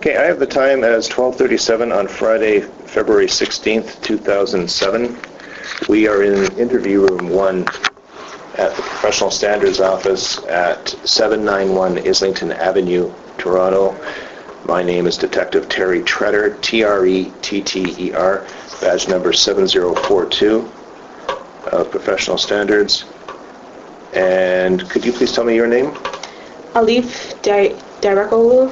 Okay, I have the time as 12:37 on Friday, February 16th, 2007. We are in interview room 1 at the Professional Standards Office at 791 Islington Avenue, Toronto. My name is Detective Terry Tretter, T-R-E-T-T-E-R, badge number 7042 of Professional Standards. And could you please tell me your name? Alif Direkoglu,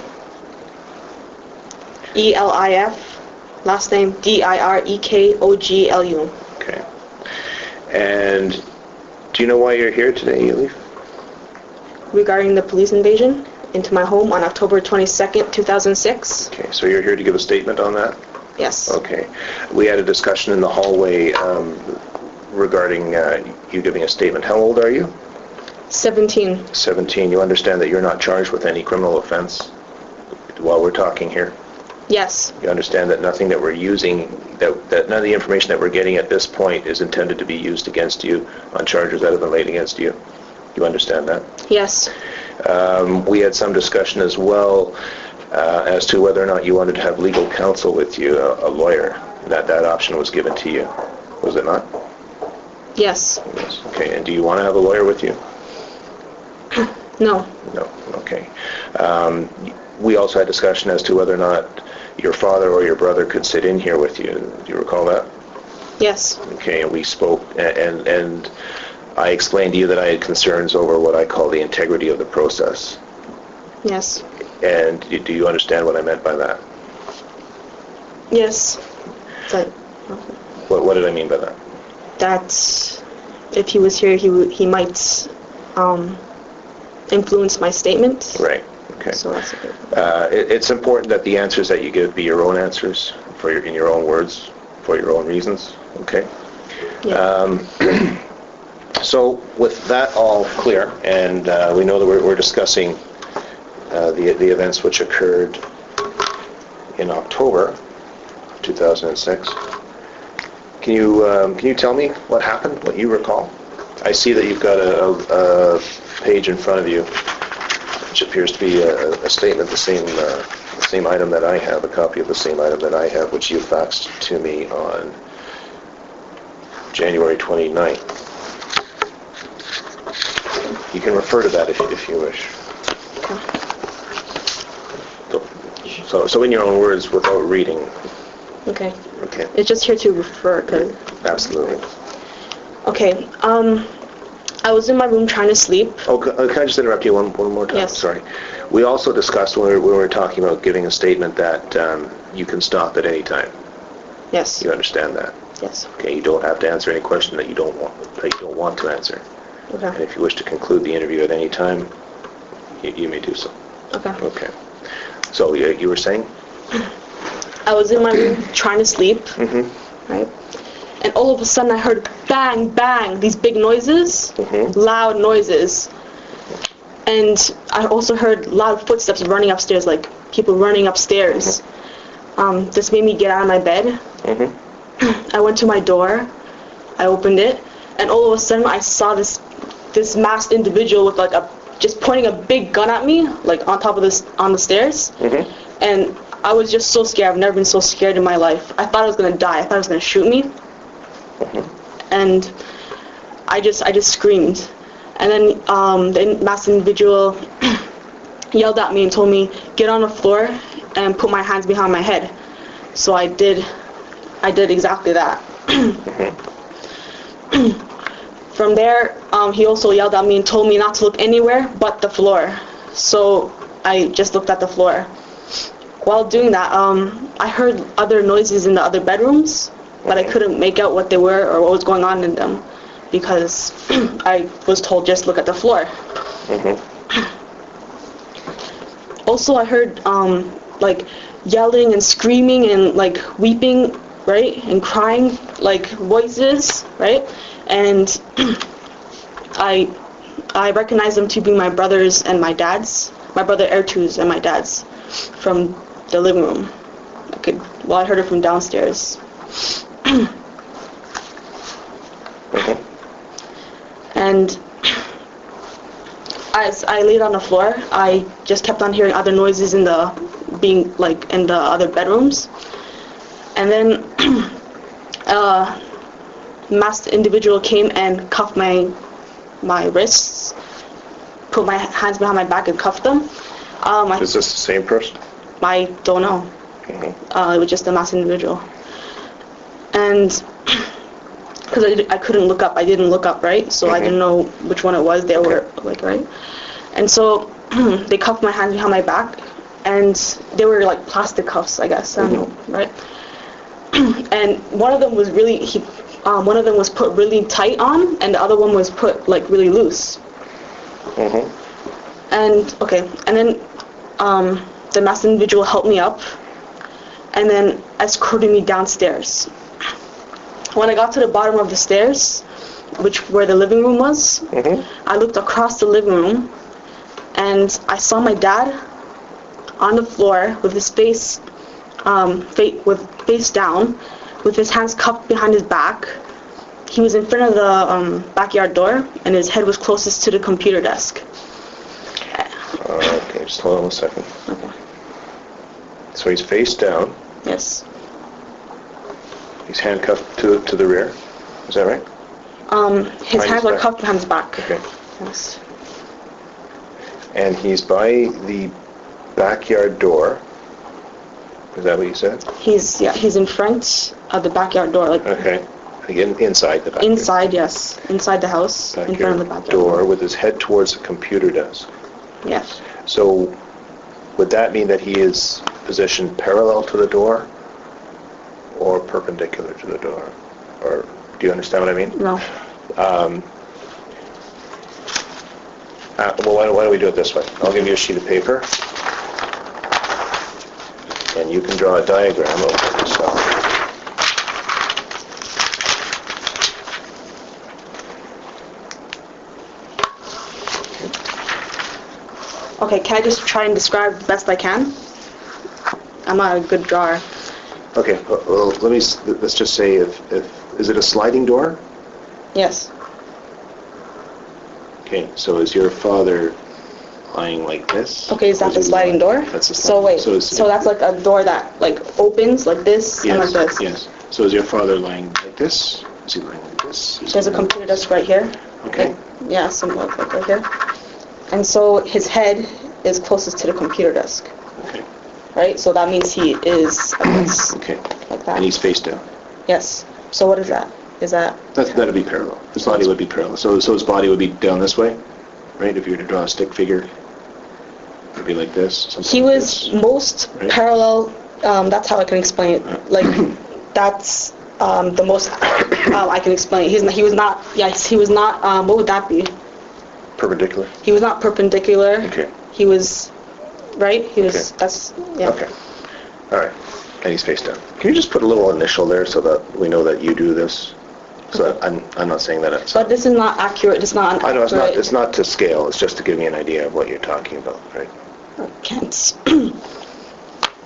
E-L-I-F, last name D-I-R-E-K-O-G-L-U. Okay. And do you know why you're here today, Alif? Regarding the police invasion into my home on October 22nd, 2006. Okay, so you're here to give a statement on that? Yes. Okay. We had a discussion in the hallway regarding you giving a statement. How old are you? 17. 17. You understand that you're not charged with any criminal offense while we're talking here? Yes. You understand that nothing that we're using, that none of the information that we're getting at this point is intended to be used against you on charges that have been laid against you? You understand that? Yes. We had some discussion as well as to whether or not you wanted to have legal counsel with you, a lawyer. That option was given to you, was it not? Yes. Yes. Okay, and do you want to have a lawyer with you? No. No, okay. We also had discussion as to whether or not your father or your brother could sit in here with you. Do you recall that? Yes. Okay, and we spoke, and I explained to you that I had concerns over what I call the integrity of the process. Yes. And do you understand what I meant by that? Yes. But What did I mean by that? that if he was here, he might influence my statement. Right. Okay. So that's okay. It's important that the answers that you give be your own answers, in your own words, for your own reasons. Okay. Yeah. So with that all clear, and we know that we're discussing the events which occurred in October 2006. Can you tell me what happened, what you recall? I see that you've got a page in front of you, which appears to be a statement, the same item that I have, a copy of the same item that I have, which you faxed to me on January 29th. You can refer to that if you wish. Okay. So in your own words, without reading. Okay. Okay. It's just here to refer, cause. Absolutely. Okay. I was in my room trying to sleep. Oh, can I just interrupt you one more time? Yes. Sorry. We also discussed when we were talking about giving a statement that you can stop at any time. Yes. You understand that? Yes. Okay. You don't have to answer any question that you don't want to answer. Okay. And if you wish to conclude the interview at any time, you may do so. Okay. Okay. So you were saying? I was in my room trying to sleep. Mm-hmm. Right. And all of a sudden I heard bang, bang, these big noises, loud noises. And I also heard loud footsteps running upstairs, like people running upstairs. This made me get out of my bed. I went to my door, I opened it, and all of a sudden I saw this masked individual with just pointing a big gun at me, like on the stairs. And I was just so scared. I've never been so scared in my life. I thought I was gonna die. I thought he was gonna shoot me. And I just screamed. And then the masked individual yelled at me and told me, get on the floor and put my hands behind my head. So I did exactly that. From there, he also yelled at me and told me not to look anywhere but the floor. So I just looked at the floor. While doing that, I heard other noises in the other bedrooms, but I couldn't make out what they were or what was going on in them because I was told just look at the floor. Also, I heard yelling and screaming and weeping, right, and crying voices, right, and I recognized them to be my brothers and my dad's, my brother Ertuğ's and my dad's, from the living room. I heard it from downstairs. And as I laid on the floor, I just kept on hearing other noises in the being like in the other bedrooms. And then masked individual came and cuffed my wrists, put my hands behind my back and cuffed them. Is this the same person? I don't know. It was just a masked individual. And because I couldn't look up, I didn't look up, right? So I didn't know which one it was. They were like, right? And so they cuffed my hands behind my back, and they were like plastic cuffs, I guess. I don't know, right? And one of them was one of them was put really tight on, and the other one was put like really loose. And then the masked individual helped me up, and then escorted me downstairs. When I got to the bottom of the stairs, where the living room was, I looked across the living room, and I saw my dad on the floor with his face down, with his hands cupped behind his back. He was in front of the backyard door, and his head was closest to the computer desk. Okay, just hold on a second. Okay. So he's face down. Yes. He's handcuffed to the rear. Is that right? His hands were cupped behind his back. Okay. Yes. And he's by the backyard door. Is that what you said? He's in front of the backyard door, like. Okay. Again, inside the backyard. Inside, yes. Inside the house, in front of the backyard door, with his head towards the computer desk. Yes. So, would that mean that he is positioned parallel to the door, or perpendicular to the door? Or do you understand what I mean? No. Well, why don't we do it this way? I'll give you a sheet of paper, and you can draw a diagram of it yourself. Okay, can I just try and describe the best I can? I'm not a good drawer. Okay, well, let's just say is it a sliding door? Yes. Okay, so is your father lying like this? Okay, is that the sliding door? That's the sliding door. So that's like a door that like opens like this and like this? Yes. So is your father lying like this? Is he lying like this? There's a computer desk right here. Okay. Like, yeah, something like right here. And so his head is closest to the computer desk. Okay. Right? So that means he is like this. Okay. Like that. And he's face down. Yes. So what is that? Is that? That'd be parallel. His body would be parallel. So his body would be down this way, right? If you were to draw a stick figure, it would be like this. He was most parallel. That's how I can explain it. Like that's the most I can explain it. He was not. Yes, he was not. What would that be? Perpendicular. He was not perpendicular. Okay. He was, right? He was. Okay. That's yeah. Okay. All right. And he's face down. Can you just put a little initial there so that we know that you do this? So I'm not saying that it's... But this is not accurate. It's not. I know it's not to scale. It's just to give me an idea of what you're talking about, right? I can't.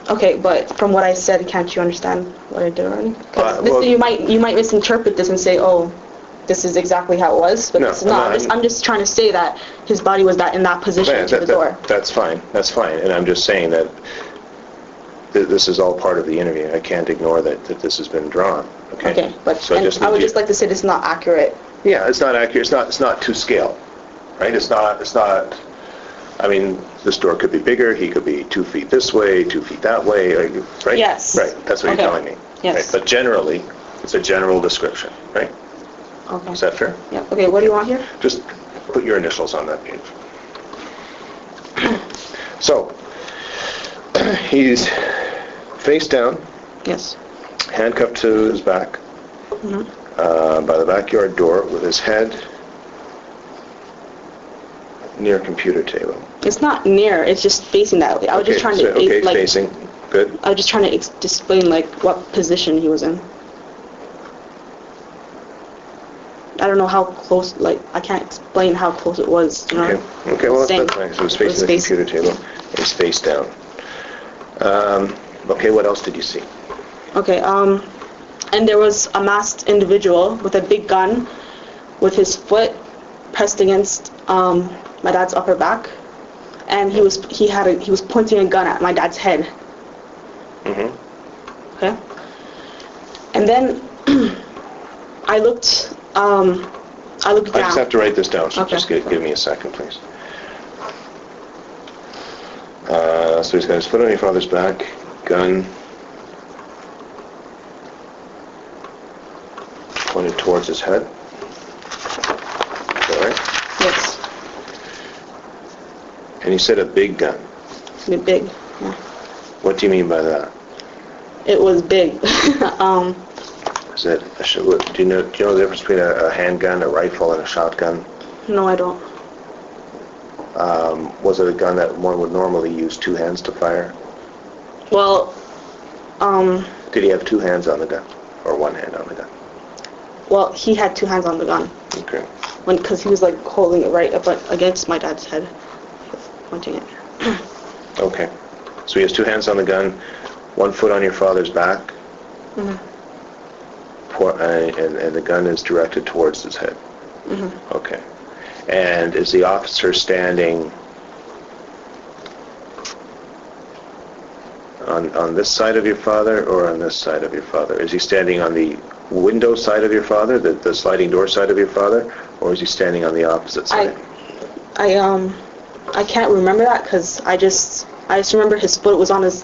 Okay, but from what I said, can't you understand what I did already? You might misinterpret this and say, oh, this is exactly how it was, but it's not. I'm just trying to say that his body was in that position to the door. That's fine. That's fine. And I'm just saying that this is all part of the interview. I can't ignore that this has been drawn. Okay. Okay, but so I would just like to say this is not accurate. Yeah, it's not accurate. It's not to scale, right? It's not. I mean, this door could be bigger. He could be 2 feet this way, 2 feet that way, right? Yes. Right. That's what you're telling me. Yes. Right? But generally, it's a general description, right? Okay. Is that fair? Yeah. Okay. What do you want here? Just put your initials on that page. So he's face down. Yes. Handcuffed to his back. By the backyard door with his head near computer table. It's not near. It's just facing that way. I was just trying to facing. Good. I was just trying to explain like what position he was in. I don't know how close. Like I can't explain how close it was. You know? Okay. Well, that's fine. So he's facing the computer table. He's face down. Okay. What else did you see? Okay. And there was a masked individual with a big gun, with his foot pressed against my dad's upper back, and he was pointing a gun at my dad's head. Okay. And then I looked down. I just have to write this down, so Okay. just give me a second, please. So he's got his foot on your father's back, gun pointed towards his head. Is that right? Yes. And you said a big gun. Big. Yeah. What do you mean by that? It was big. Is it? Do you know the difference between a handgun, a rifle, and a shotgun? No, I don't. Was it a gun that one would normally use two hands to fire? Well, Did he have two hands on the gun, or one hand on the gun? well, he had two hands on the gun. Okay. Because he was like holding it right up against my dad's head, pointing it. Okay. So he has two hands on the gun, one foot on your father's back, and the gun is directed towards his head. Okay. And is the officer standing on this side of your father or on this side of your father? Is he standing on the window side of your father, the sliding door side of your father, or is he standing on the opposite side? I can't remember that because I just remember his foot was on his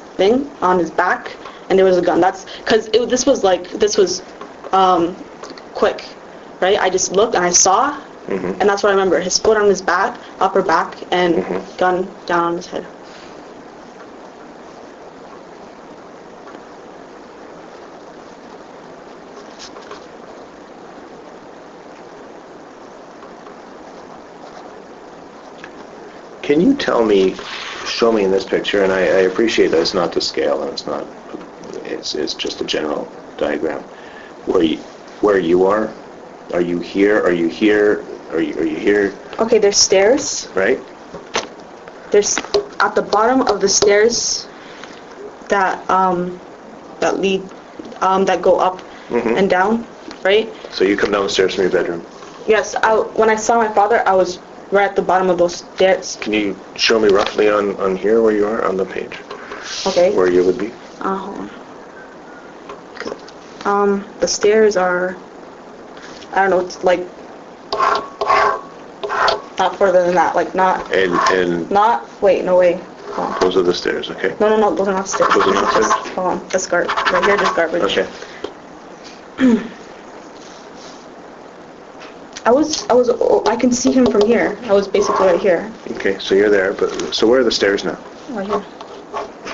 back, and there was a gun. That's because this was quick, right? I just looked and I saw, and that's what I remember. His foot on his back, upper back, and gun down on his head. Can you show me in this picture, and I appreciate that it's not to scale, and it's just a general diagram, where you are? Are you here? Are you here? Are you here? Okay, there's stairs. Right? There's at the bottom of the stairs that lead that go up and down, right? So you come down the stairs from your bedroom. Yes. When I saw my father, I was right at the bottom of those stairs. Can you show me roughly on here where you are on the page? Okay. Where you would be? Hold on. The stairs are, I don't know, it's like not further than that, like not. And not. Wait, no way. Hold on. those are the stairs, okay? No, those are not stairs. Those are not stairs? Hold on, that's garbage. Right here, there's garbage. Okay. I can see him from here. I was basically right here. Okay, so you're there, so where are the stairs now? Right here.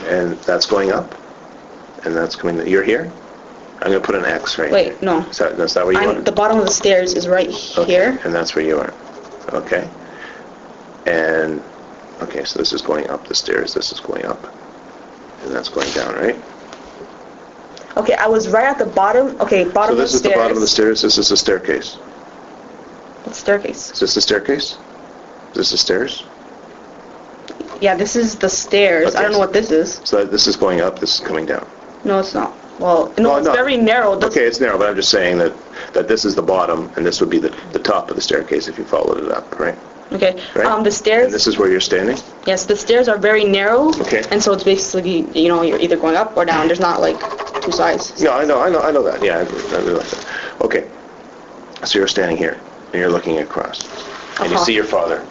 And that's going up? And that's coming, you're here? I'm going to put an X right here. Wait, no. That's not where you are? The bottom of the stairs is right here. And that's where you are. Okay. And, okay, so this is going up the stairs, this is going up. And that's going down, right? Okay, I was right at the bottom. Okay, bottom of the stairs. So this is the bottom of the stairs, this is the staircase. What's staircase? Is this the staircase? Is this the stairs? Yeah, this is the stairs. Okay, I don't know what this is. So this is going up, this is coming down. No, it's not. Well, no, it's very narrow. Okay, it's narrow, but I'm just saying that this is the bottom, and this would be the top of the staircase if you followed it up, right? Okay. Right? The stairs. And this is where you're standing? Yes, the stairs are very narrow. Okay. And so it's basically, you're either going up or down. There's not like two sides. Yeah, I know that. Yeah, I realize that. Okay. So you're standing here, and you're looking across, and you see your father,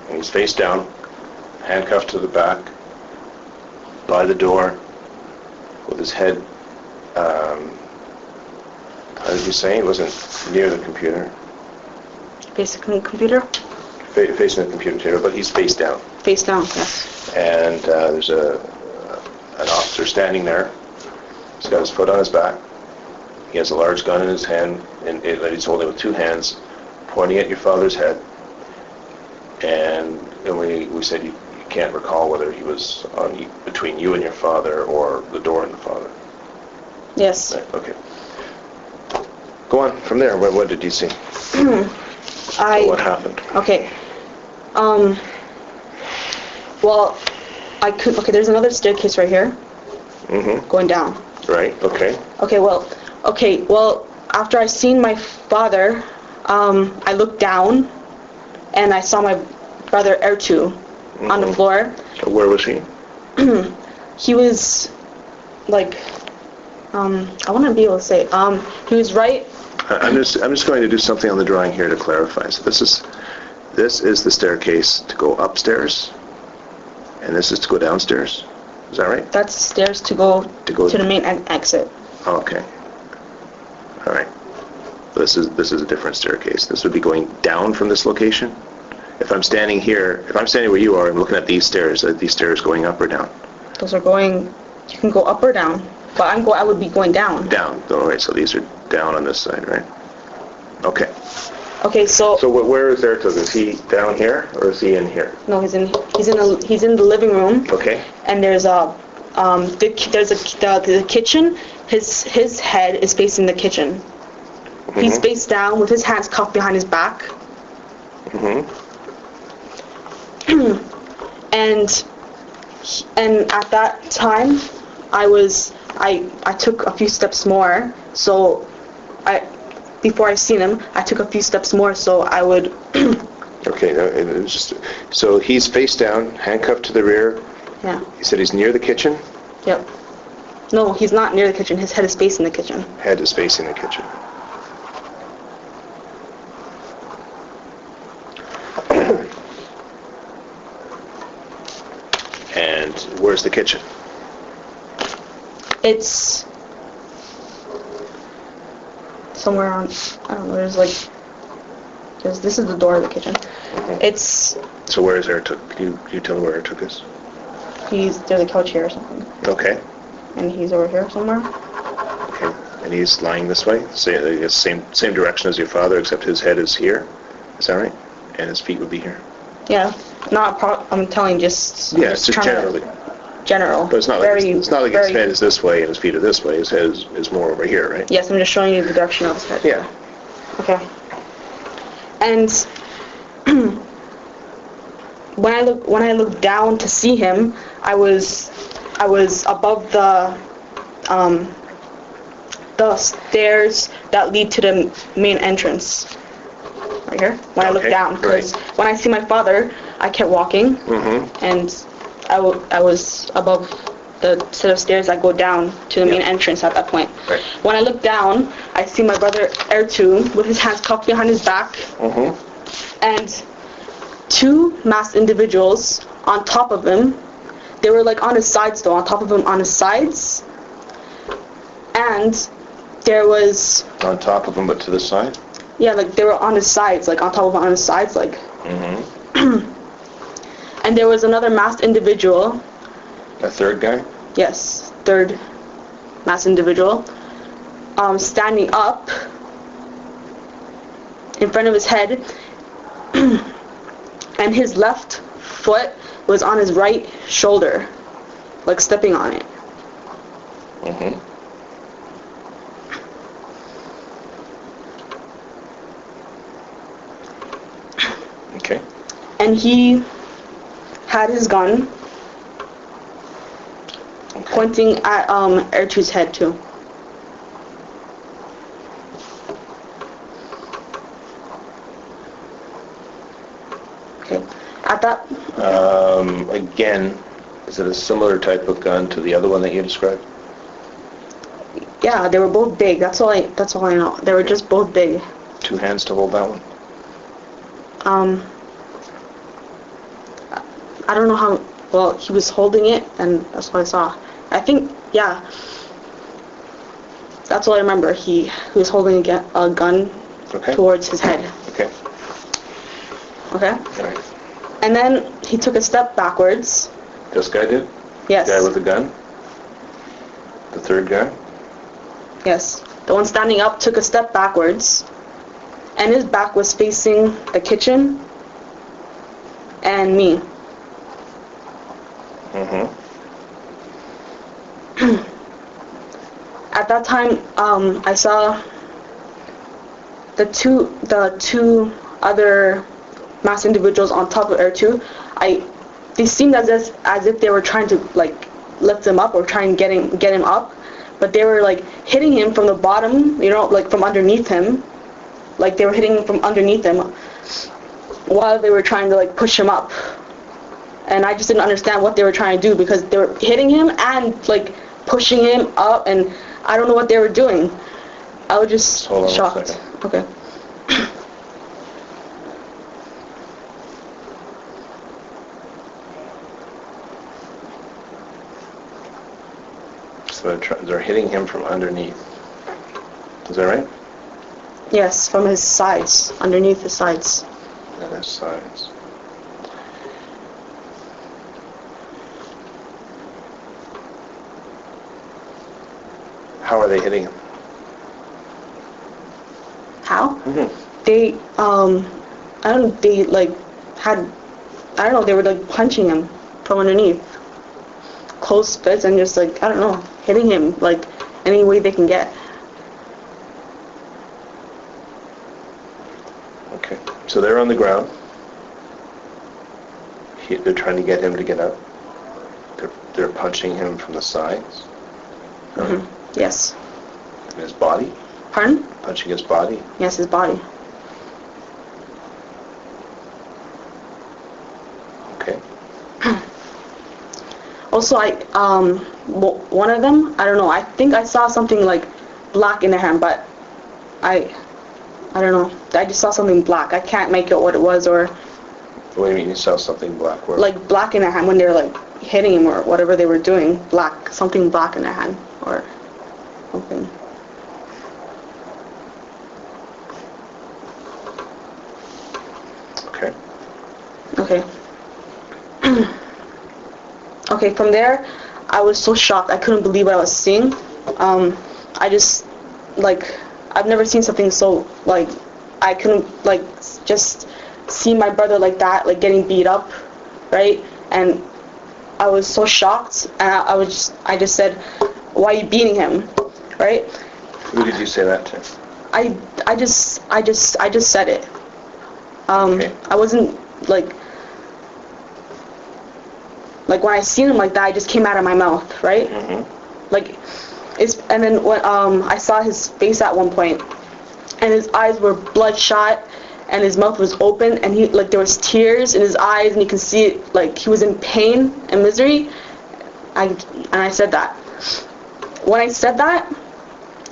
and he's face down, handcuffed to the back, by the door, with his head. How did you say? It wasn't near the computer. Basically, computer. Facing the computer table, but he's face down. Face down, yes. And there's an officer standing there. He's got his foot on his back. He has a large gun in his hand, and that he's holding with two hands, pointing at your father's head. And we said you can't recall whether he was between you and your father or the door and the father. Yes. Right, okay. Go on from there. What did you see? What happened? Okay. Well, okay, there's another staircase right here. Going down. Right, okay. Okay, well, after I seen my father, I looked down, and I saw my brother Ertu on the floor. Where was he? He was like, I want to be able to say, he was right. I'm just going to do something on the drawing here to clarify. So this is the staircase to go upstairs, and this is to go downstairs. Is that right? That's stairs to go to the main exit. Okay. All right. This is a different staircase. This would be going down from this location. If I'm standing here, if I'm standing where you are, I'm looking at these stairs. Are these stairs going up or down? Those are going. You can go up or down, but I would be going down. Down. All right. So these are down on this side, right? Okay. Okay. So where is Direkoglu? Is he down here or is he in here? No, he's in the living room. Okay. And there's the kitchen. His head is facing the kitchen. He's face down with his hands cuffed behind his back. And at that time, I took a few steps more. So before I seen him, I took a few steps more so I would. Okay, so he's face down, handcuffed to the rear. Yeah. You said he's near the kitchen? Yep. No, he's not near the kitchen. His head is facing the kitchen. Head is facing the kitchen. And where's the kitchen? It's somewhere on, I don't know, this is the door of the kitchen. It's... So where is Direkoglu? Can you tell me where Direkoglu is? There's a couch here or something. Okay. And he's over here somewhere. Okay. And he's lying this way? Same direction as your father, except his head is here? Is that right? And his feet would be here? Yeah. I'm telling just... Yeah, it's just generally. General. But it's not like his head is this way and his feet are this way. His head is more over here, right? Yes, I'm just showing you the direction of his head. Yeah. Okay. And when I looked down to see him, I was above the stairs that lead to the main entrance. Right here. When I looked down, because when I see my father, I kept walking, and I was above the set of stairs that go down to the main entrance at that point. Right. When I look down, I see my brother Ertuğ with his hands cuffed behind his back, and two masked individuals on top of him. They were like on his sides though, on top of him on his sides. And there was... On top of him, but to the side? Yeah, like they were on his sides, like on top of him on his sides, like. And there was another masked individual. A third guy? Yes, third masked individual. Standing up in front of his head. And his left foot was on his right shoulder, like stepping on it. Okay. And he had his gun pointing at Ertuğ's head too. Okay. At that. Again, is it a similar type of gun to the other one that you described? Yeah, they were both big. That's all I know. They were just both big. Two hands to hold that one? I don't know how well he was holding it, and that's what I saw. I think, yeah. That's all I remember. He was holding a gun towards his head. Okay. Okay? All right. And then he took a step backwards. This guy did? Yes. The guy with the gun? The third guy? Yes. The one standing up took a step backwards, and his back was facing the kitchen and me. At that time, I saw the two other masked individuals on top of Ertuğ. They seemed as if they were trying to like lift him up or try and get him up, but they were like hitting him from the bottom, you know, like from underneath him. Like they were hitting him from underneath him while they were trying to like push him up. and I just didn't understand what they were trying to do because they were hitting him and like pushing him up, and I don't know what they were doing. I was just shocked. Okay. So they're hitting him from underneath. Is that right? Yes, from his sides, underneath his sides. And his sides. How are they hitting him? How? Mm-hmm. They, I don't know, they like had, I don't know, they were like punching him from underneath. Closed fists and just like, I don't know, hitting him like any way they can get. Okay, so they're on the ground. They're trying to get him to get up. They're punching him from the sides. Mm-hmm. Yes. In his body? Pardon? Punching his body? Yes, his body. Okay. Also, one of them, I don't know, I think I saw something like black in their hand, but I don't know. I just saw something black. I can't make out what it was, or... What do you mean you saw something black? Where? Like black in their hand when they were like hitting him or whatever they were doing. Black, something black in their hand or something. Okay. Okay. Okay, from there, I was so shocked. I couldn't believe what I was seeing. I just, like, I've never seen something so, like, I couldn't, like, just see my brother like that, like, getting beat up, right? And I was so shocked, and I just said, why are you beating him, right? Who did you say that to? I just said it. Okay. I wasn't, like when I seen him like that, it just came out of my mouth, right? Mm-hmm. Like, and then when I saw his face at one point, and his eyes were bloodshot, and his mouth was open, and he, like, there was tears in his eyes, and you can see it, like, he was in pain and misery. And I said that. When I said that,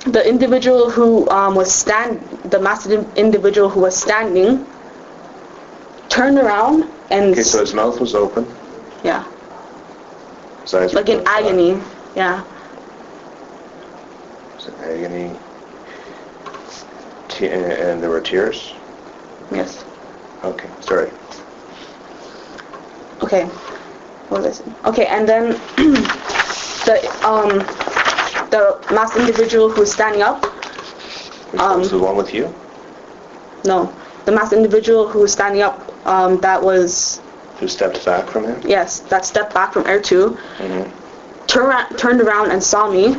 the individual who the masked individual who was standing, turned around and... Okay, so his mouth was open. Yeah. His eyes were like in agony. Yeah. Was it agony? And there were tears? Yes. Okay, sorry. Okay. What was I saying? Okay, and then the masked individual who was standing up. Which was the one with you? No, the masked individual who was standing up. That was. Who stepped back from him? Yes, that stepped back from Air 2. Mm-hmm. Turned around and saw me.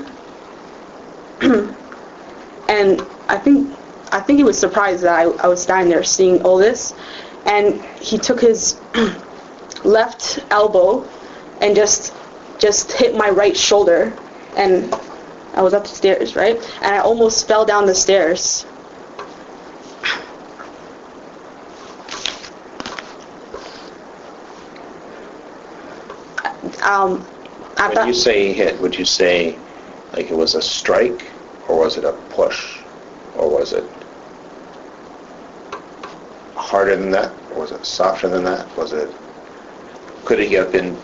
And I think he was surprised that I was standing there seeing all this, and he took his left elbow and just hit my right shoulder, and I was up the stairs, right? And I almost fell down the stairs. When you say hit, would you say like it was a strike, or was it a push, or was it harder than that, or was it softer than that? Could he have been,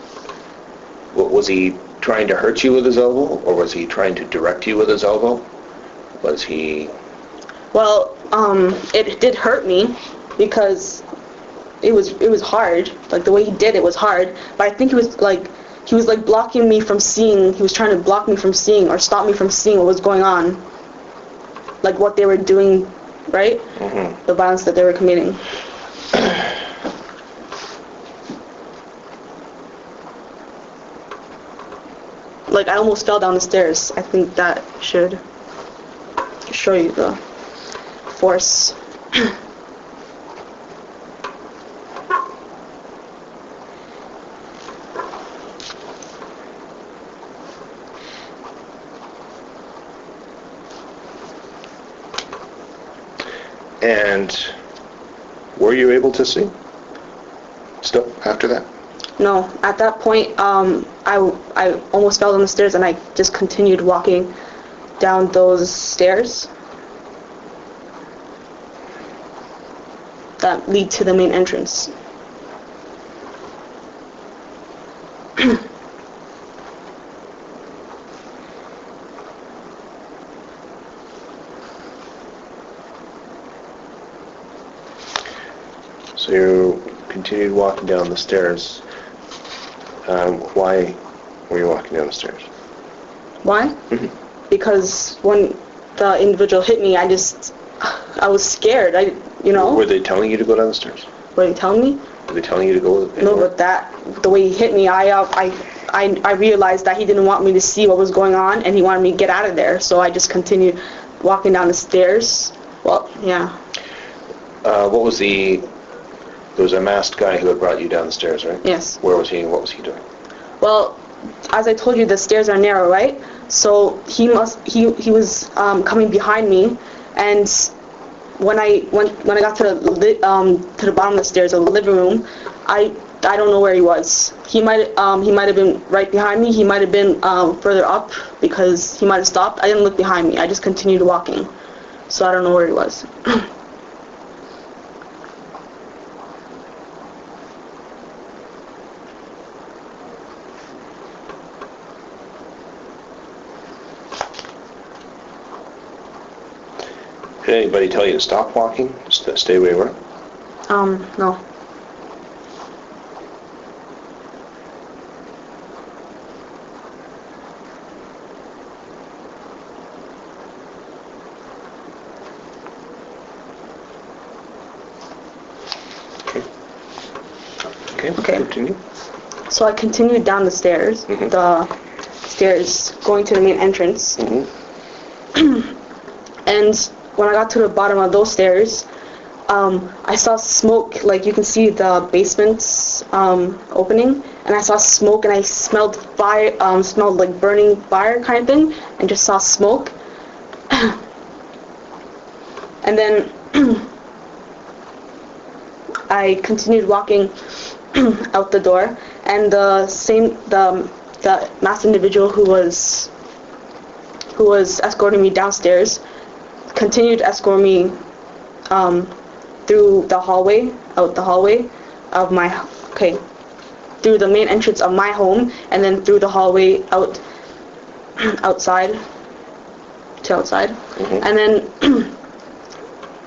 was he trying to hurt you with his elbow, or was he trying to direct you with his elbow? Was he... Well, it did hurt me because it was hard. Like, the way he did it was hard, but I think he was blocking me from seeing. He was trying to block me from seeing or stop me from seeing what was going on, like what they were doing, right? Mm-hmm. The violence that they were committing. Like, I almost fell down the stairs. I think that should show you the force. And were you able to see still after that? No, at that point, I almost fell down the stairs, and I just continued walking down those stairs that lead to the main entrance. So you continued walking down the stairs. Why were you walking down the stairs? Why? Mm-hmm. Because when the individual hit me, I was scared. Were they telling you to go down the stairs? Were they telling me? Were they telling you to go? No, but the way he hit me, I realized that he didn't want me to see what was going on, and he wanted me to get out of there. So I just continued walking down the stairs. Well, yeah. What was there was a masked guy who had brought you down the stairs, right? Yes. Where was he and what was he doing? Well, as I told you, the stairs are narrow, right? So he was coming behind me, and when I got to the bottom of the stairs, of the living room, I don't know where he was. He might have been right behind me. He might have been further up, because he might have stopped. I didn't look behind me. I just continued walking, so I don't know where he was. Did anybody tell you to stop walking? Just stay where you were? No. Okay. Continue. So I continued down the stairs, Mm-hmm. the stairs going to the main entrance. Mm-hmm. And when I got to the bottom of those stairs, I saw smoke. Like, you can see the basement's opening, and I saw smoke, and I smelled fire, smelled like burning fire kind of thing, and just saw smoke. And then I continued walking out the door, and the masked individual who was escorting me downstairs continued to escort me through the hallway, out the hallway of through the main entrance of my home, and then through the hallway outside. Mm-hmm. And then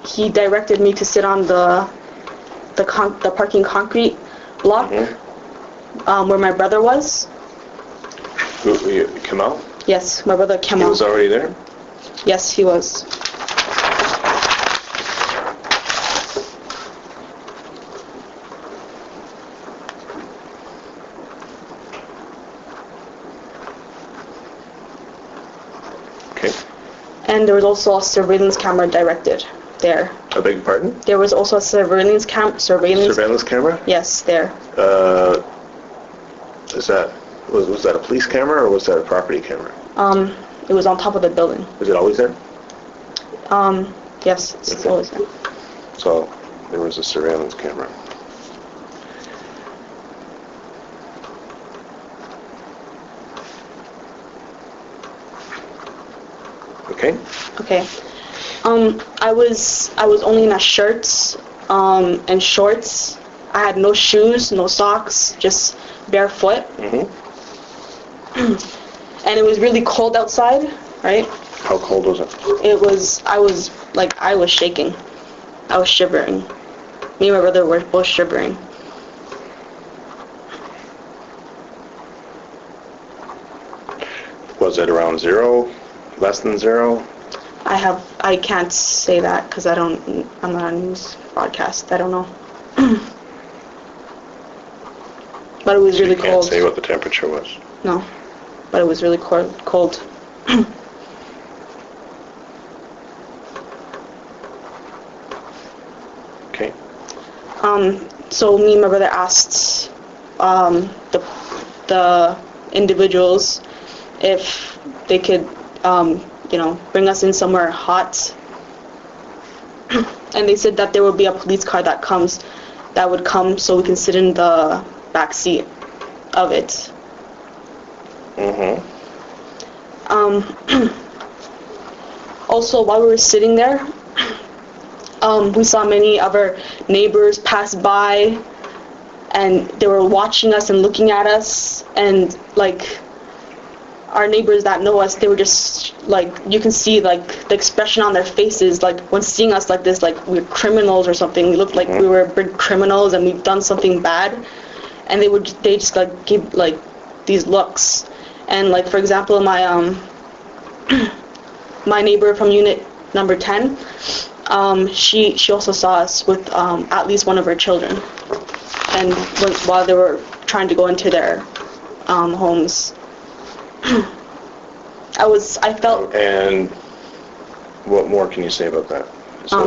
he directed me to sit on the parking concrete block, mm-hmm. Where my brother was. Kemal? Yes, my brother Kemal. He was already there? Yes, he was. Okay. And there was also a surveillance camera directed there. I beg your pardon? There was also a surveillance camera? Yes, there. Was that a police camera or was that a property camera? It was on top of the building. Was it always there? Yes, it's always there. So there was a surveillance camera. Okay. Okay. I was only in a shirt and shorts. I had no shoes, no socks, just barefoot. Mm-hmm. And it was really cold outside, right? How cold was it? I was shaking. I was shivering. Me and my brother were both shivering. Was it around 0? Less than 0? I can't say that because I'm not on news broadcast. I don't know. But it was really cold. You can't say what the temperature was? No, but it was really cold. Okay. So me and my brother asked the individuals if they could bring us in somewhere hot. And they said that there would be a police car that would come so we can sit in the back seat. of it. Also, while we were sitting there, we saw many of our neighbors pass by, and they were watching us and looking at us, and like our neighbors that know us, they were just like, you can see like the expression on their faces, like when seeing us like this, like we're criminals or something. We looked like we were big criminals and we've done something bad, and they just like give like these looks. And like, for example, my my neighbor from unit number 10, she also saw us with at least one of her children, and while they were trying to go into their homes. I felt. And what more can you say about that?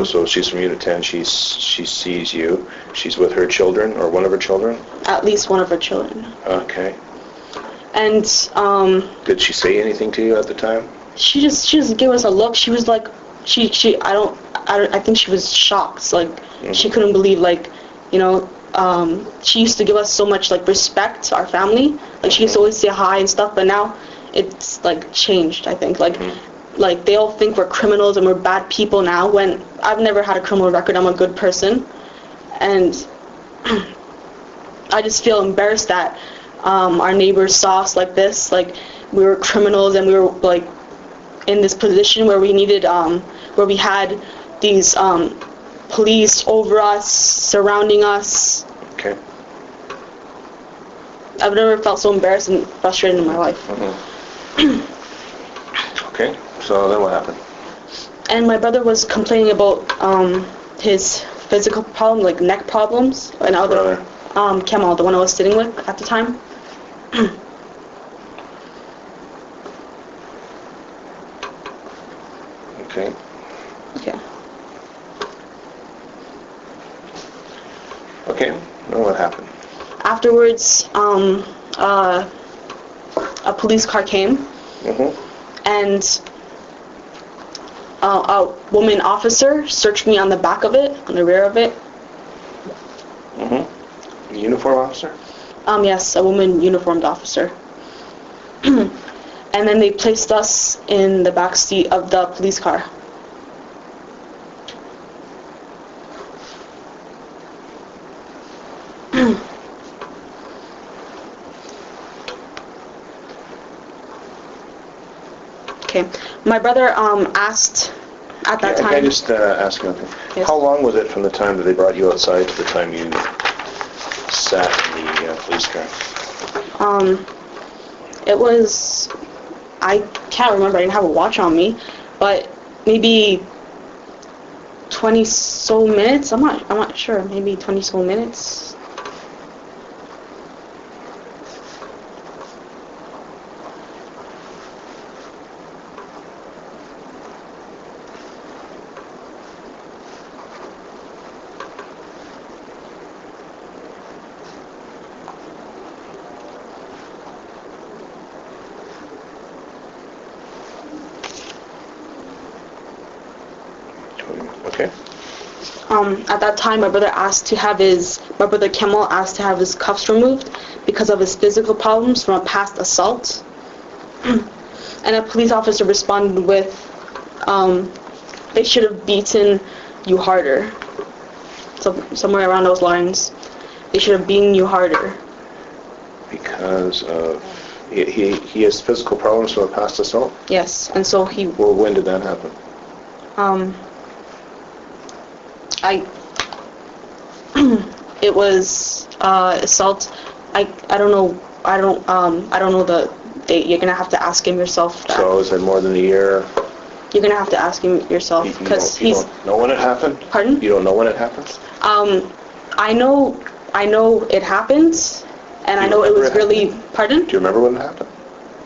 So she's from Unit 10. She sees you. She's with her children, or one of her children. At least one of her children. Okay. And did she say anything to you at the time? She just gave us a look. She was like, I think she was shocked. Like she couldn't believe, like, you know. She used to give us so much like respect, our family. Like she used to always say hi and stuff, but now it's like changed, I think. Like they all think we're criminals and we're bad people now, when I've never had a criminal record. I'm a good person. And I just feel embarrassed that our neighbors saw us like this, like we were criminals, and we were like in this position where we needed where we had these police over us, surrounding us. Okay. I've never felt so embarrassed and frustrated in my life. Okay, so then what happened? And my brother was complaining about his physical problem, like neck problems, and other Kemal, the one I was sitting with at the time. Okay. Okay. Okay, then what happened? Afterwards, a police car came, and a woman officer searched me on the back of it, on the rear of it. A uniform officer? Yes, a woman uniformed officer. And then they placed us in the back seat of the police car. Okay, my brother asked at that time. Can I just ask you something? Yes. How long was it from the time that they brought you outside to the time you sat in the police car? It was, I can't remember. I didn't have a watch on me, but maybe 20 so minutes. I'm not sure. Maybe 20 so minutes. Okay. At that time, my brother Kemal asked to have his cuffs removed because of his physical problems from a past assault. And a police officer responded with, they should have beaten you harder. So somewhere around those lines. They should have beaten you harder. Because of, he has physical problems from a past assault? Yes, and so he... Well, when did that happen? It was assault. I don't know the date. You're gonna have to ask him yourself. So is it more than a year? You're gonna have to ask him yourself because you don't know when it happened. Pardon? You don't know when it happened? I know it happened, and I know it was really. Pardon? Do you remember when it happened?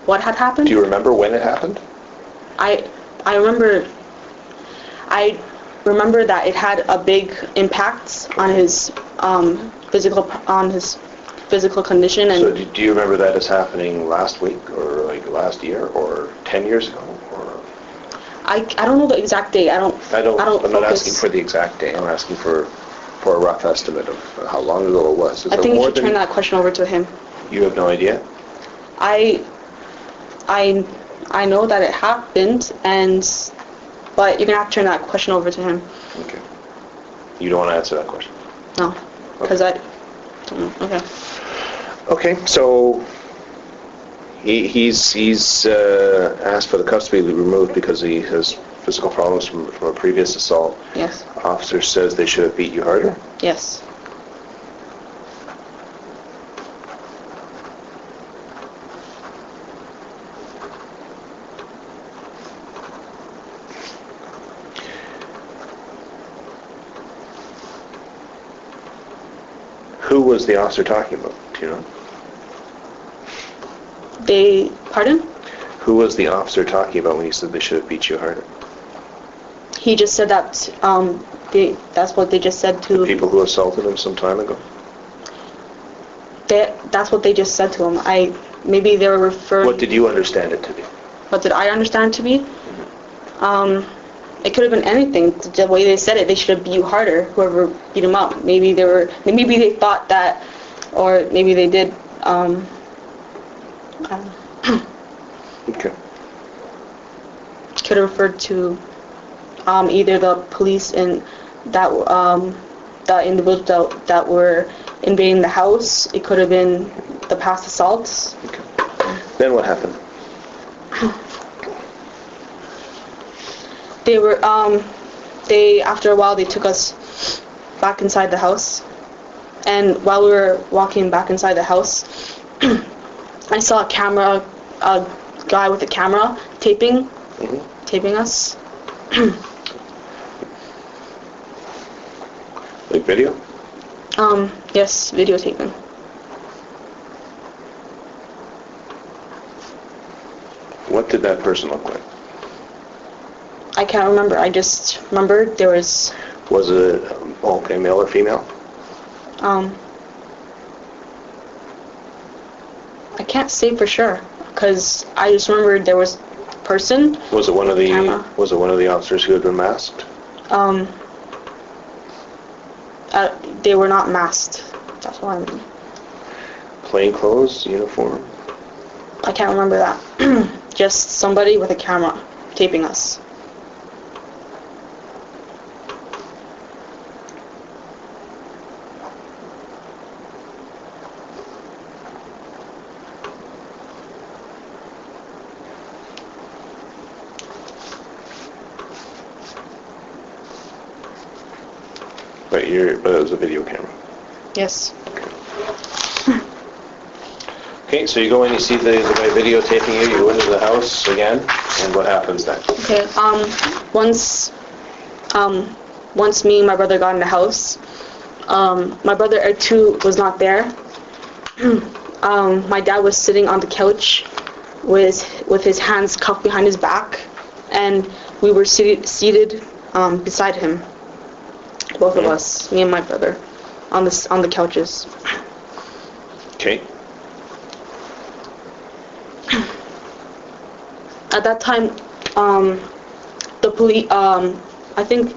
What had happened? Do you remember when it happened? I remember that it had a big impact on his physical condition. And so do you remember that as happening last week or like last year or 10 years ago? Or I don't know the exact date. I'm not asking for the exact date. I'm asking for a rough estimate of how long ago it was. I think you should turn that question over to him. You have no idea? I know that it happened, but you're gonna have to turn that question over to him. Okay. You don't want to answer that question? No, because I don't know. Okay. Okay, so he's asked for the custody to be removed because he has physical problems from a previous assault. Yes. Officer says they should have beat you harder? Yes. Who was the officer talking about? Do you know? Pardon? Who was the officer talking about when he said they should have beat you harder? He just said that that's what they just said to... The people who assaulted him some time ago? That's what they just said to him. Maybe they were referring... What did you understand it to be? What did I understand it to be? It could have been anything. The way they said it, they should have beat you harder, whoever beat him up. Maybe they thought that, or maybe they did, I don't know. Okay. Could have referred to either the police and that the individuals that were invading the house. It could have been the past assaults. Okay. Then what happened? After a while, they took us back inside the house. And while we were walking back inside the house, I saw a guy with a camera taping us. Like video? Yes, videotaping. What did that person look like? I can't remember. I just remember there was... Was it, male or female? I can't say for sure, because I just remember there was a person. Was it one of the camera. Was it one of the officers who had been masked? They were not masked. That's what I mean. Plain clothes, uniform? I can't remember that. Just somebody with a camera taping us. But it was a video camera. Yes. Okay, so you go in, you see the guy videotaping you, you go into the house again, and what happens then? Okay, once me and my brother got in the house, my brother R2 was not there. My dad was sitting on the couch with his hands cuffed behind his back, and we were seated beside him. Both of us, me and my brother, on the couches. Okay. At that time, the police, I think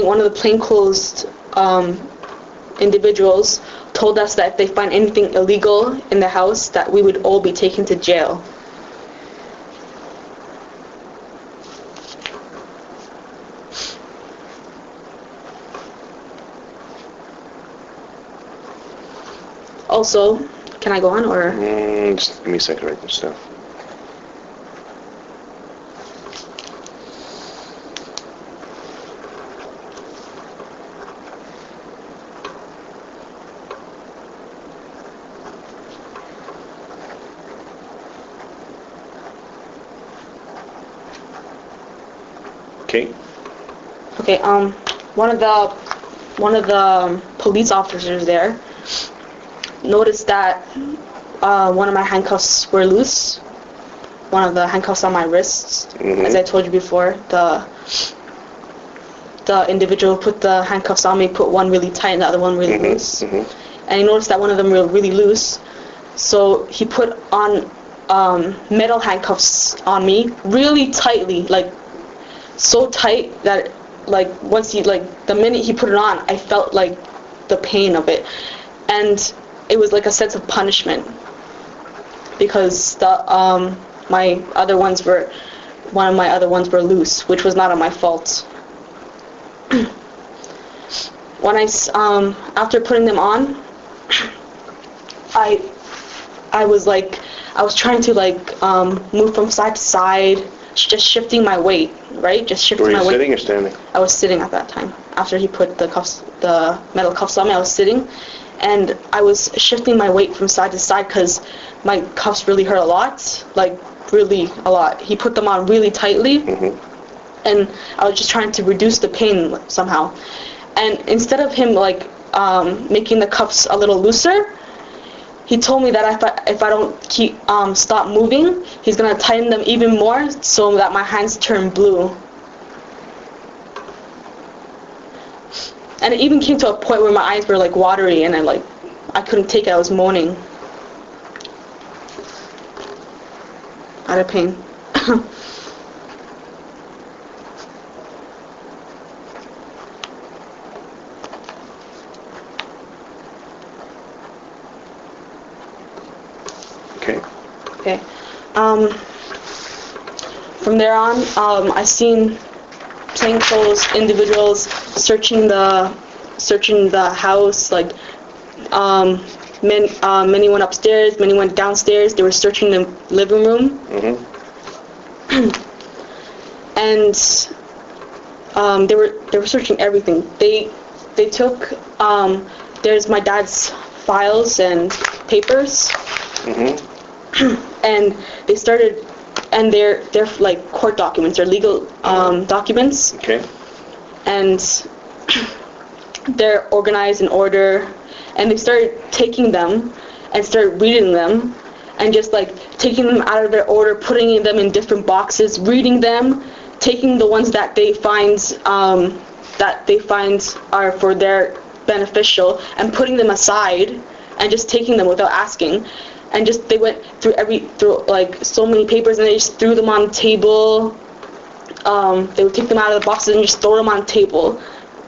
one of the plainclothes individuals told us that if they find anything illegal in the house, that we would all be taken to jail. Also, can I go on, or? Just give me a second to write this down. Okay. Okay. One of the police officers there noticed that one of my handcuffs were loose. One of the handcuffs on my wrists. As I told you before, the individual put the handcuffs on me, put one really tight and the other one really loose. And he noticed that one of them were really loose, so he put on metal handcuffs on me really tightly, like so tight that the minute he put it on, I felt like the pain of it. And it was like a sense of punishment because one of my other ones were loose, which was not on my fault. When after putting them on, I was trying to move from side to side, just shifting my weight, right? Just shifting my weight. Were you sitting or standing? I was sitting at that time. After he put the metal cuffs on me, I was sitting, and I was shifting my weight from side to side because my cuffs really hurt a lot, like really a lot. He put them on really tightly, and I was just trying to reduce the pain somehow. And instead of him making the cuffs a little looser, he told me that if I don't stop moving, he's gonna tighten them even more so that my hands turn blue. And it even came to a point where my eyes were watery, and I couldn't take it. I was moaning out of pain. Okay. From there on, I seen plainclothes individuals searching the house. Many went upstairs, many went downstairs. They were searching the living room, and they were searching everything. They took there's my dad's files and papers. And they started, and they're court documents, they're legal documents. Okay. And they're organized in order, and they started taking them and started reading them, and just taking them out of their order, putting them in different boxes, reading them, taking the ones that they find are for their beneficial, and putting them aside, and just taking them without asking. And just they went through so many papers, and they just threw them on the table. They would take them out of the boxes and just throw them on the table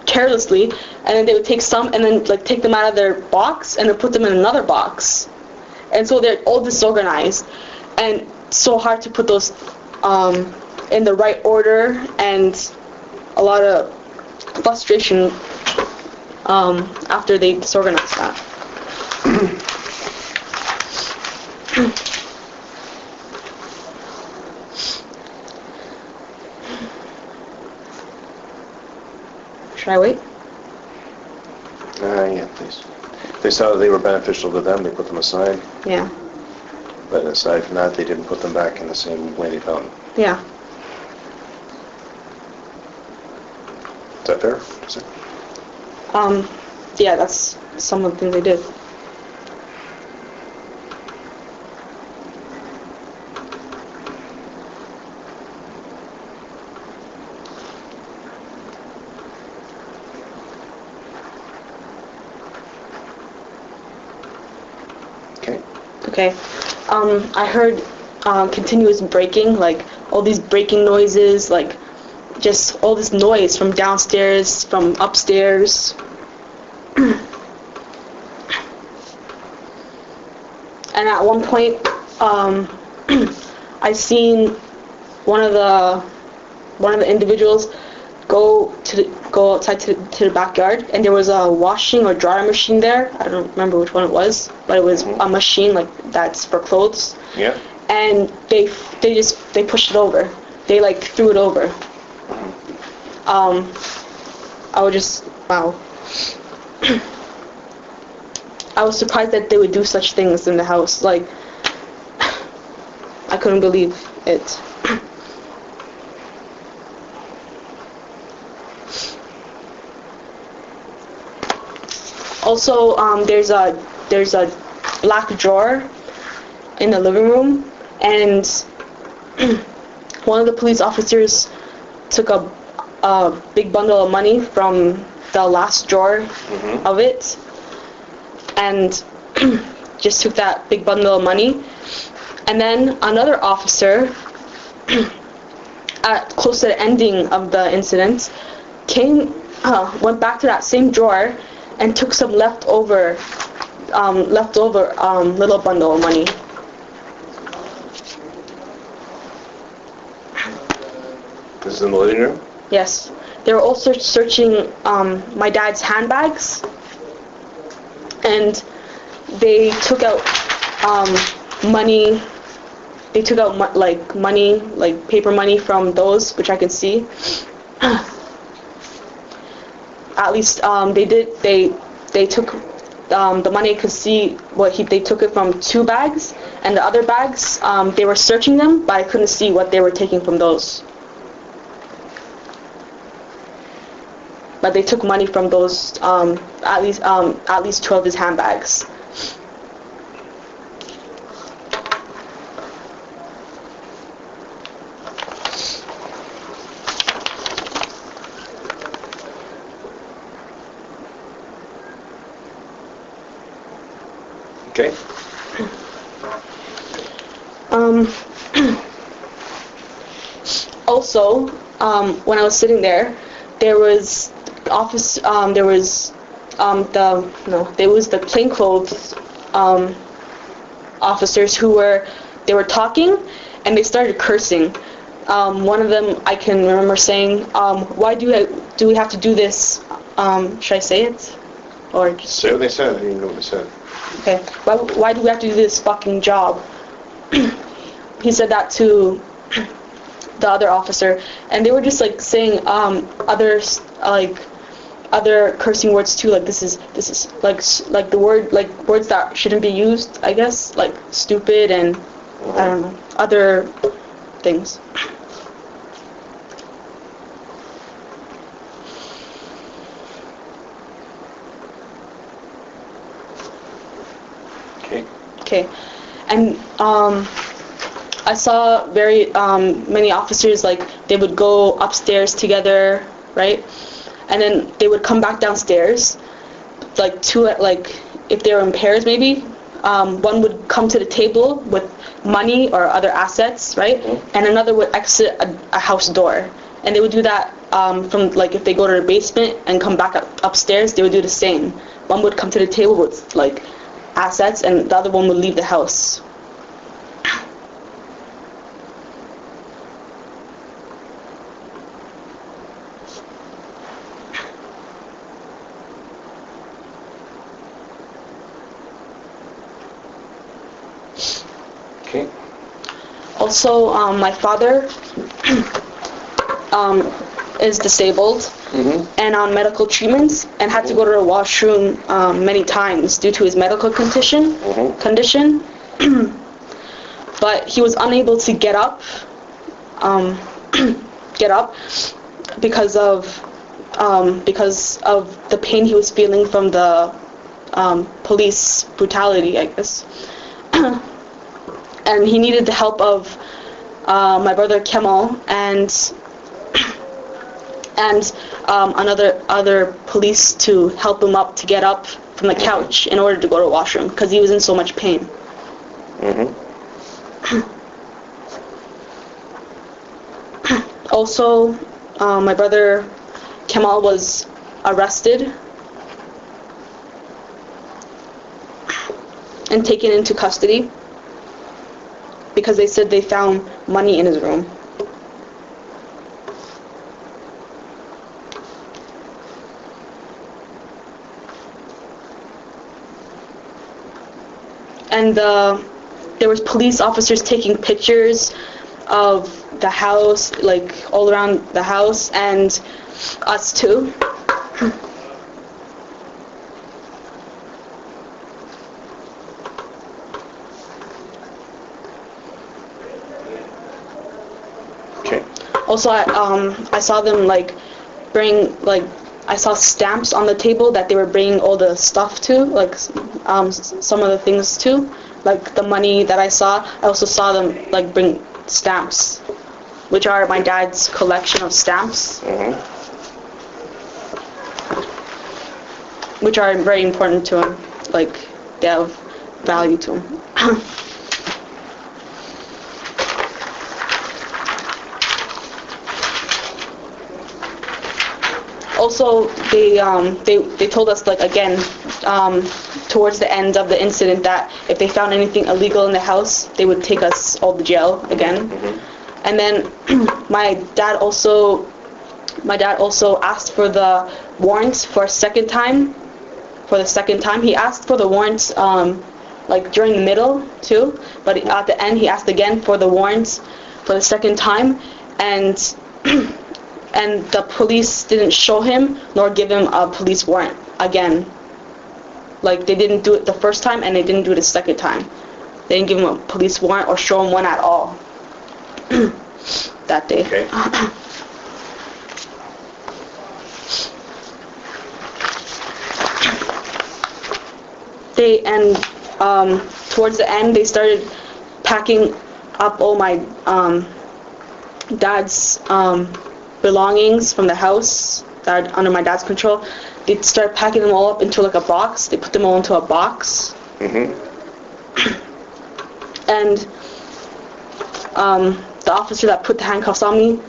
carelessly, and then they would take some and then take them out of their box and then put them in another box. And so they're all disorganized, and so hard to put those in the right order, and a lot of frustration after they disorganized that. Should I wait? Yeah, please. They saw that they were beneficial to them, they put them aside. Yeah. But aside from that, they didn't put them back in the same way they found them. Yeah. Is that fair? Is it? Yeah, that's some of the things they did. Okay. I heard continuous breaking, all these breaking noises, just all this noise from downstairs, from upstairs. And at one point, I seen one of the individuals go outside to the backyard, and there was a washing or dryer machine there. I don't remember which one it was, but it was a machine that's for clothes. Yeah. And they pushed it over. They threw it over. I was just wow. I was surprised that they would do such things in the house. I couldn't believe it. Also, there's a black drawer in the living room, and one of the police officers took a big bundle of money from the last drawer of it, and just took that big bundle of money. And then another officer, close to the ending of the incident, went back to that same drawer and took some leftover leftover little bundle of money. This is in the living room? Yes. They were also searching my dad's handbags, and they took out money. They took out money, like paper money from those, which I could see. At least they did. They took the money. I could see they took it from 2 bags, and the other bags they were searching them, but I couldn't see what they were taking from those. But they took money from those at least 2 of his handbags. Okay. Also, when I was sitting there, there was the plainclothes officers who were talking, and they started cursing. One of them, I can remember saying, "Why do we have to do this?" Should I say it, or just say what they said? I didn't even know what they said. Okay. Why do we have to do this fucking job? He said that to the other officer, and they were just like saying other cursing words too, like this is like the word, like words that shouldn't be used, I guess, like stupid and I don't know, other things. Okay, and I saw very many officers, like they would go upstairs together, right? And then they would come back downstairs, like if they were in pairs maybe. One would come to the table with money or other assets, right? And another would exit a house door. And they would do that from, like, if they go to the basement and come back upstairs, they would do the same. One would come to the table with like assets, and the other one would leave the house. Okay. Also, my father is disabled and on medical treatments, and had to go to the washroom many times due to his medical condition. But he was unable to get up because of the pain he was feeling from the police brutality, I guess. And he needed the help of my brother Kemal and other police to help him up to get up from the couch in order to go to the washroom, because he was in so much pain. Also, my brother Kemal was arrested and taken into custody because they said they found money in his room. And there was police officers taking pictures of the house, like all around the house, and us too. Okay. Also, I saw them I saw stamps on the table that they were bringing all the stuff to, like some of the things to, like the money that I saw. I also saw them like bring stamps, which are my dad's collection of stamps, which are very important to him. Like they have value to him. Also, they told us, like, again, to towards the end of the incident that if they found anything illegal in the house, they would take us all to jail again. And then my dad also asked for the warrants for a second time. For the second time, he asked for the warrants like during the middle too, but at the end he asked again for the warrants for the second time, and and the police didn't show him nor give him a police warrant again. Like, they didn't do it the first time and they didn't do it the second time. They didn't give him a police warrant or show him one at all that day. Okay. Towards the end, they started packing up all my dad's belongings from the house that are under my dad's control. They started packing them all up into like a box. They put them all into a box. And the officer that put the handcuffs on me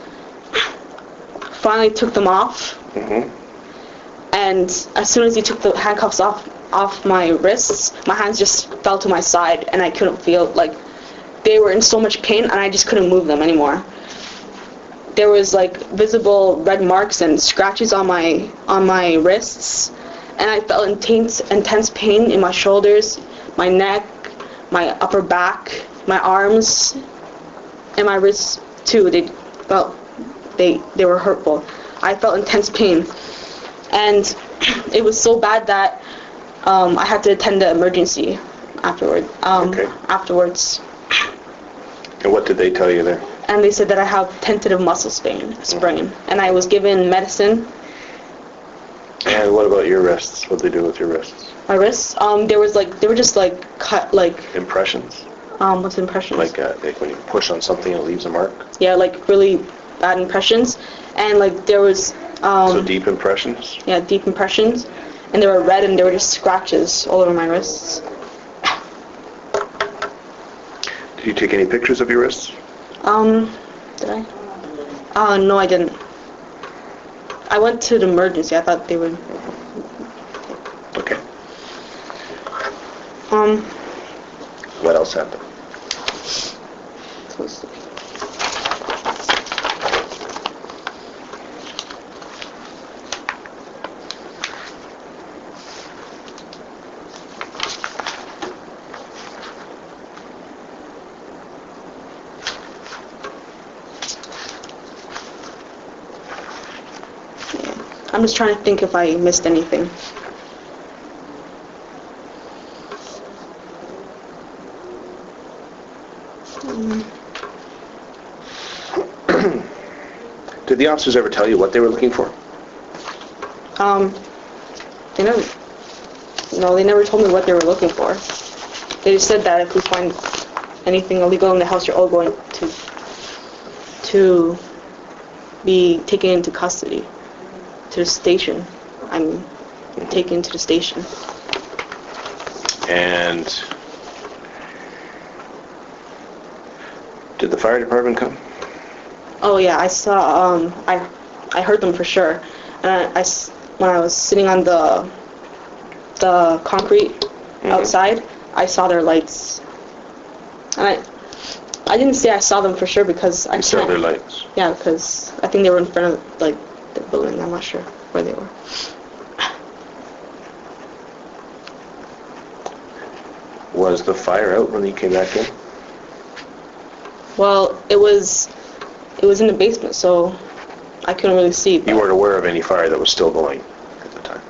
finally took them off. And as soon as he took the handcuffs off my wrists, my hands just fell to my side and I couldn't feel, like, they were in so much pain and I just couldn't move them anymore. There was like visible red marks and scratches on my wrists, and I felt intense pain in my shoulders, my neck, my upper back, my arms, and my wrists too. They were hurtful. I felt intense pain, and it was so bad that I had to attend the emergency afterwards. And what did they tell you there? And they said that I have tentative muscle sprain, and I was given medicine. And what about your wrists? What did they do with your wrists? My wrists? They were just like cut, like. Impressions? What's impressions? Like when you push on something, it leaves a mark? Yeah, like really bad impressions, and like there was. So deep impressions? Yeah, deep impressions, and they were red, and they were just scratches all over my wrists. Did you take any pictures of your wrists? Did I? No, I didn't. I went to the emergency. I thought they would. Okay. What else happened? I'm just trying to think if I missed anything. Did the officers ever tell you what they were looking for? They never. No, they never told me what they were looking for. They just said that if we find anything illegal in the house, you're all going to be taken into custody. To the station. I'm taken to the station. And did the fire department come? Oh yeah, I saw. I heard them for sure. And when I was sitting on the concrete outside, I saw their lights. And I didn't say I saw them for sure because I saw their lights. Yeah, because I think they were in front of like the building. I'm not sure where they were. Was the fire out when you came back in? Well, it was in the basement, so I couldn't really see. You weren't aware of any fire that was still going at the time?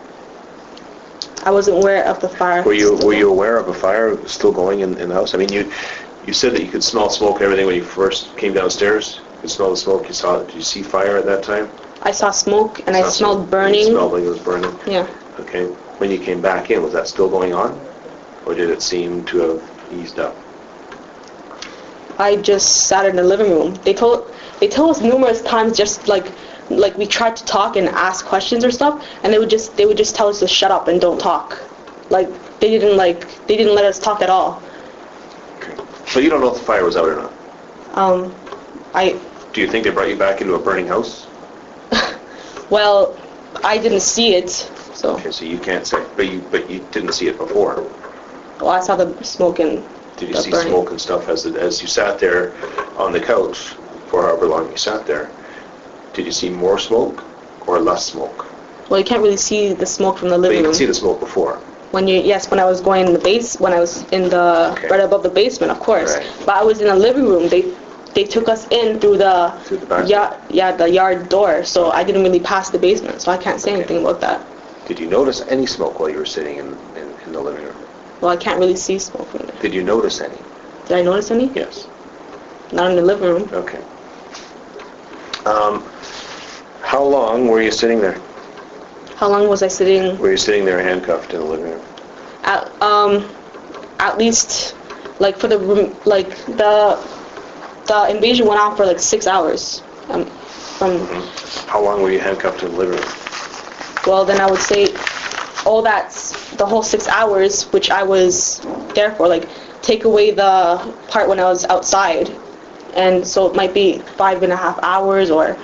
I wasn't aware of the fire. Were you aware of a fire still going in the house? I mean, you said that you could smell smoke and everything when you first came downstairs. You could smell the smoke. Did you see fire at that time? I saw smoke and I smelled burning. You smelled like it was burning? Yeah. Okay. When you came back in, was that still going on? Or did it seem to have eased up? I just sat in the living room. They told us numerous times, just like we tried to talk and ask questions or stuff, and they would just tell us to shut up and don't talk. Like they didn't let us talk at all. Okay. So you don't know if the fire was out or not? Do you think they brought you back into a burning house? Well, I didn't see it, So. Okay, so you can't say, but you didn't see it before. Well, I saw the smoke and Did you the see burning. smoke and stuff as you sat there on the couch for however long you sat there? Did you see more smoke or less smoke? Well, you can't really see the smoke from the But living you room. could see the smoke before. When I was going in the when I was in the Okay. right above the basement, of course. Right. But I was in the living room. They took us in through the back? the yard door. So I didn't really pass the basement. So I can't say anything about that. Did you notice any smoke while you were sitting in the living room? Well, I can't really see smoke from there. Did you notice any? Did I notice any? Yes. Not in the living room. Okay. How long were you sitting there? How long was I sitting? Were you sitting there handcuffed in the living room? At least, like for the room, like the invasion went on for like 6 hours. How long were you handcuffed in the living room? Well, then I would say, that's the whole 6 hours, which I was there for. Like, take away the part when I was outside, and so it might be 5.5 hours or.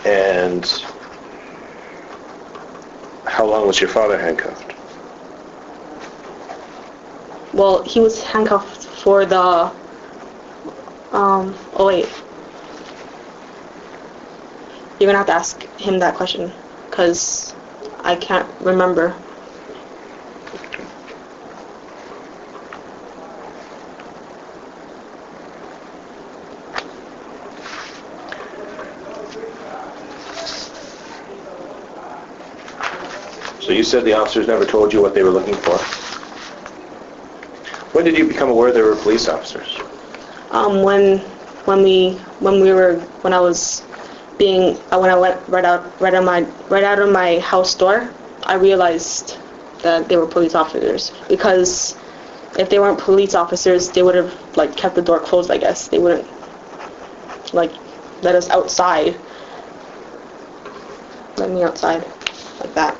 And how long was your father handcuffed? Well, he was handcuffed for the. Oh wait. You're gonna have to ask him that question, because I can't remember. So you said the officers never told you what they were looking for. When did you become aware they were police officers? When I went right out of my house door, I realized that they were police officers, because if they weren't police officers, they would have like kept the door closed, I guess. They wouldn't like let us outside. Let me outside like that.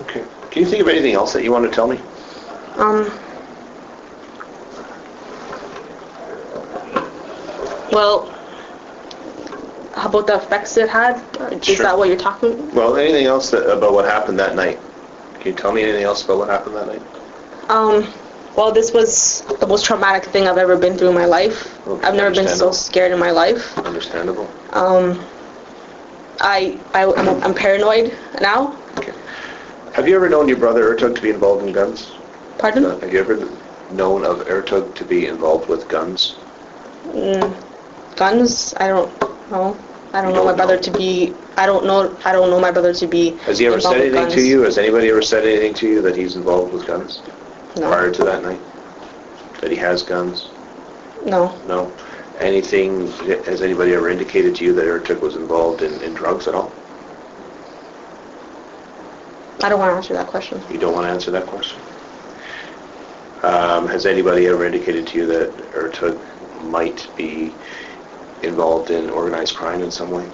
Okay. Can you think of anything else that you want to tell me? Well, how about the effects it had? Is Sure. that what you're talking? Well, anything else about what happened that night? Can you tell me anything else about what happened that night? Well, this was the most traumatic thing I've ever been through in my life. Okay, I've never been so understandable. scared in my life. Understandable. I'm paranoid now. Okay. Have you ever known your brother Ertug to be involved in guns? Pardon? Have you ever known of Ertug to be involved with guns? Guns? I don't know. I don't know my brother to be. I don't know my brother to be. Has he ever said involved with anything to guns. you? Has anybody ever said anything to you that he's involved with guns? No. Prior to that night? That he has guns? No. No. Anything, has anybody ever indicated to you that Ertug was involved in drugs at all? I don't want to answer that question. You don't want to answer that question? Has anybody ever indicated to you that Ertug might be involved in organized crime in some way?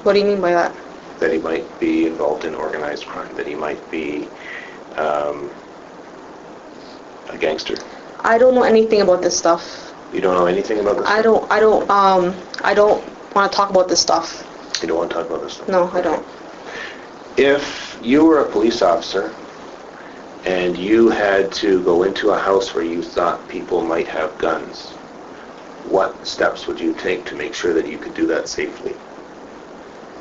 What do you mean by that? That he might be involved in organized crime? That he might be a gangster? I don't know anything about this stuff. You don't know anything about this? I don't want to talk about this stuff. You don't want to talk about this stuff? No, I don't. If you were a police officer and you had to go into a house where you thought people might have guns, what steps would you take to make sure that you could do that safely?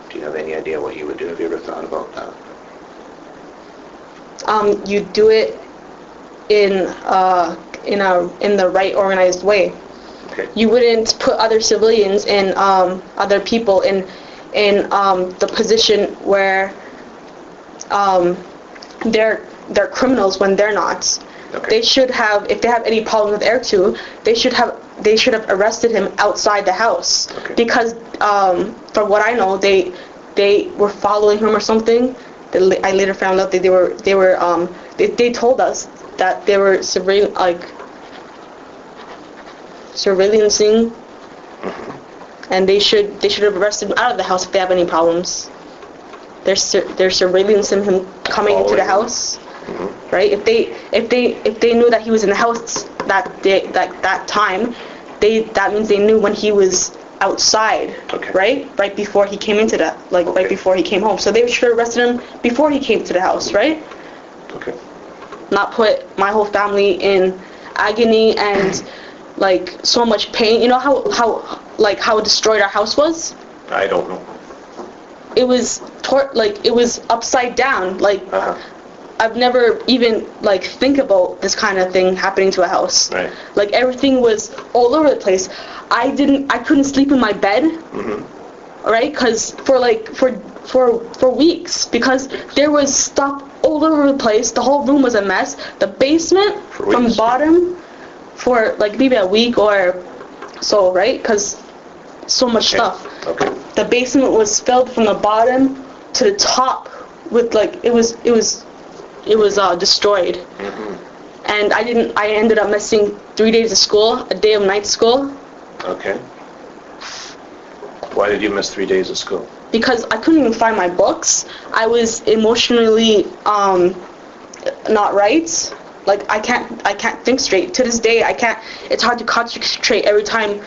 Do you have any idea what you would do? Have you ever thought about that? You do it in the right organized way. Okay. You wouldn't put other civilians and other people in the position where they're criminals when they're not. Okay. They should have, if they have any problem with Ertug, they should have arrested him outside the house. Okay. Because from what I know, they were following him or something, I later found out that they told us that they were surveillancing, and they should have arrested him out of the house if they have any problems. They're surveillancing him coming into the house, right? If they knew that he was in the house that time, that means they knew when he was outside, right before he came into that, right before he came home. So they should have arrested him before he came to the house, right? Okay. Not put my whole family in agony and so much pain. You know how destroyed our house was? I don't know. It was it was upside down. I've never even think about this kind of thing happening to a house. Right. Everything was all over the place. I couldn't sleep in my bed. Right? Because for weeks, because there was stuff all over the place. The whole room was a mess. The basement from the bottom for maybe a week or so, right? Because so much stuff. Okay. The basement was filled from the bottom to the top with it was destroyed. And I ended up missing 3 days of school, a day of night school. Okay. Why did you miss 3 days of school? Because I couldn't even find my books. I was emotionally not right. I can't think straight. To this day, I can't. It's hard to concentrate every time.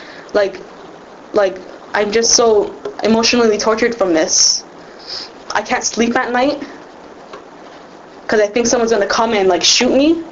I'm just so emotionally tortured from this. I can't sleep at night because I think someone's gonna come and shoot me.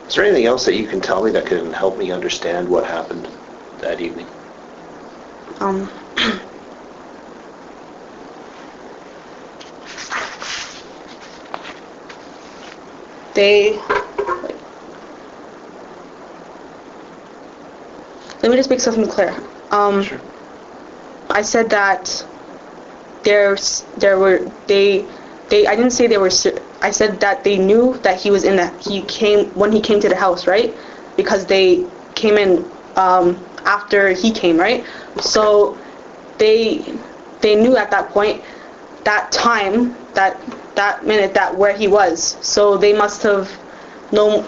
Is there anything else that you can tell me that can help me understand what happened that evening? Let me just make something clear. Sure. I said that I didn't say they were. I said that they knew that he was when he came to the house, right? Because they came in after he came, right? So they knew at that point, that time, that minute, that where he was. So they must have known,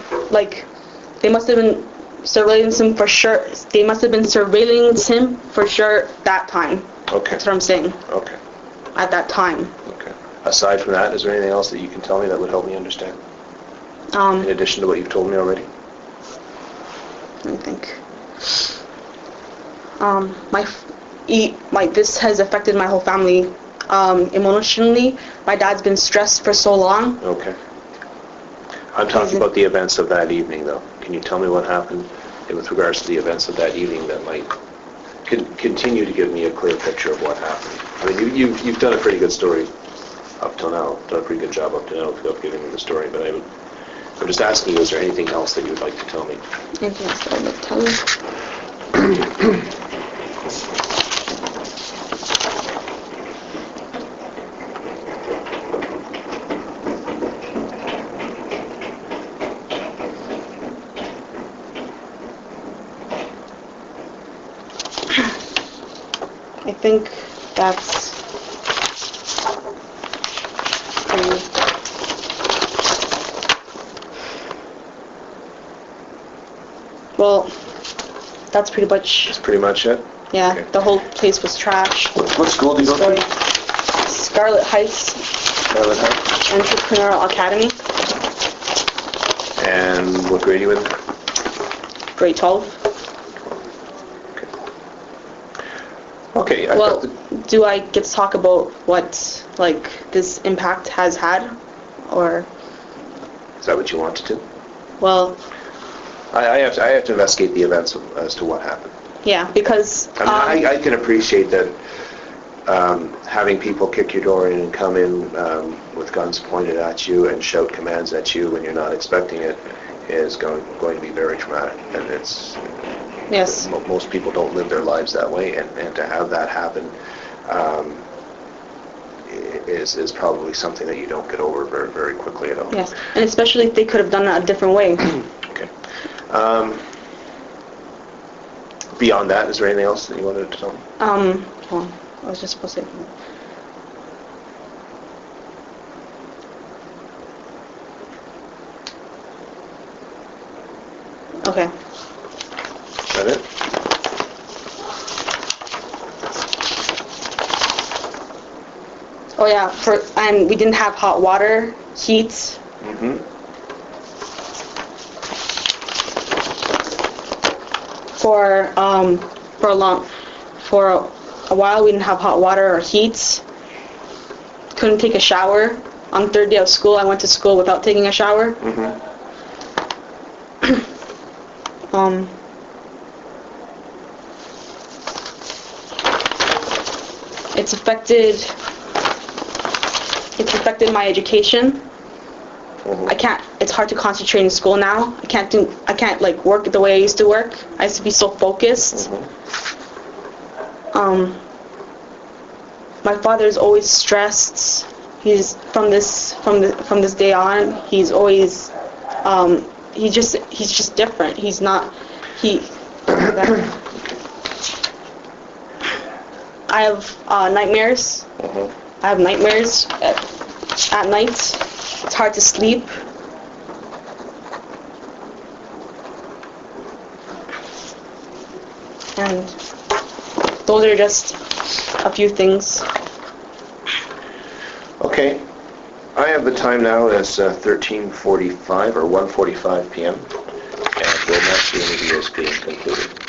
they must have been surveilling him for sure. They must have been surveilling him for sure that time. Okay. That's what I'm saying. Okay. At that time. Okay. Aside from that, is there anything else that you can tell me that would help me understand? In addition to what you've told me already? Let me think. This has affected my whole family emotionally. My dad's been stressed for so long. Okay. I'm talking about the events of that evening, though. Can you tell me what happened with regards to the events of that evening that might continue to give me a clear picture of what happened? I mean, you've done a pretty good story up till now. Done a pretty good job up to now of giving me the story. But I'm just asking you, is there anything else that you would like to tell me? Anything else that I'd like to tell you? I think that's well, that's pretty much. That's pretty much it? Yeah, Okay. The whole place was trash. What school do you go to? Scarlet Heights Scarlet Heights. Entrepreneurial Academy. And what grade are you in? Grade 12. Okay. Well, do I get to talk about what this impact has had, or? Is that what you want to do? Well, I have to investigate the events as to what happened. Yeah, because I can appreciate that having people kick your door in and come in with guns pointed at you and shout commands at you when you're not expecting it is going to be very traumatic, and Yes. Most people don't live their lives that way, and to have that happen is probably something that you don't get over very, very quickly at all. Yes, and especially if they could have done it a different way. Okay. Beyond that, is there anything else that you wanted to tell me? Hold on. I was just supposed to say. Okay. Is that it? Oh yeah, and we didn't have hot water, heat. Mm-hmm. For a while we didn't have hot water or heat. Couldn't take a shower. On the third day of school, I went to school without taking a shower. Mm-hmm. It's affected my education. Mm-hmm. It's hard to concentrate in school now. I can't like work the way I used to work. I used to be so focused. Mm-hmm. My father's always stressed. He's from this day on. He's always he's just different. He's not I have nightmares. Mm-hmm. I have nightmares at night. It's hard to sleep. And those are just a few things. Okay. I have the time now as 13:45 or 1:45 p.m. and the next interview is being concluded.